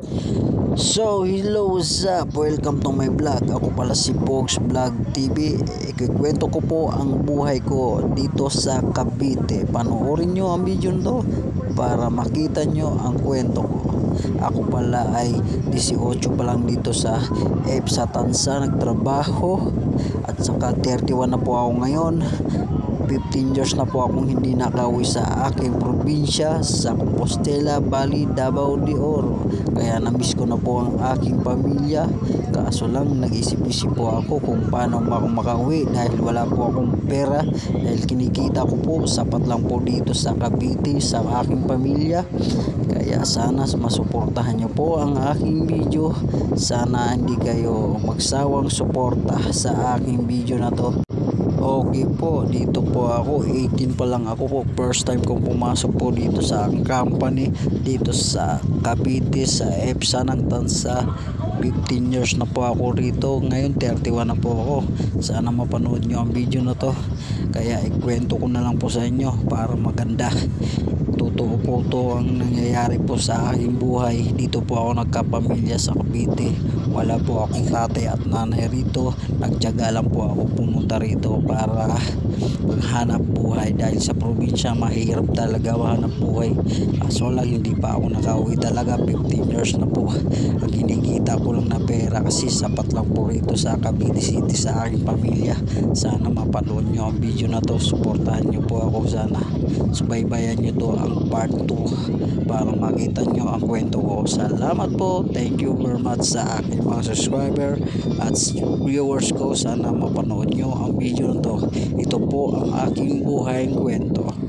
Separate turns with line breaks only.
So, hello, what's up? Welcome to my vlog. Ako pala si Pogs Vlog TV. Ikikwento ko po ang buhay ko dito sa Cavite. Panoorin nyo ang video nito para makita nyo ang kwento ko. Ako pala ay 18 pa lang dito sa EPSA Tansa nagtrabaho at saka 31 na po ako ngayon. 15 years na po akong hindi nakauwi sa aking probinsya sa Compostela, Bali, Davao de Oro. Kaya namiss ko na po ang aking pamilya. Kaso lang nag-isip-isip po ako kung paano ako makauwi dahil wala po akong pera. Dahil kinikita ko po sapat lang po dito sa Cavite sa aking pamilya. Kaya sana masuportahan nyo po ang aking video. Sana hindi kayo magsawang suporta sa aking video na to. Okay po, dito po ako, 18 pa lang ako po, first time kong pumasok po dito sa company, dito sa Cavite, sa EPSA ng Tansa. 15 years na po ako rito, ngayon 31 na po ako. Sana mapanood nyo ang video na to, kaya ikwento ko na lang po sa inyo para maganda. Totoo po to ang nangyayari po sa aking buhay. Dito po ako nagkapamilya sa Cavite. Wala po akong tatay at nanay rito. Nagtiyaga lang po ako pumunta rito para maghanap buhay dahil sa probinsya mahirap talaga hanap buhay. Kaso lang hindi pa ako nakauwi talaga, 15 years na po. Ang kinikita ko lang na pera kasi sapat lang po rito sa Cavite City sa aking pamilya. Sana mapanood nyo ang video na to. Suportahan nyo po ako sana. Subaybayan nyo to ang part 2 para makita nyo ang kwento ko. Salamat po. Thank you very much sa aking mga subscriber at viewers ko. Sana mapanood nyo ang video na to. Ito po ang aking buhay kwento.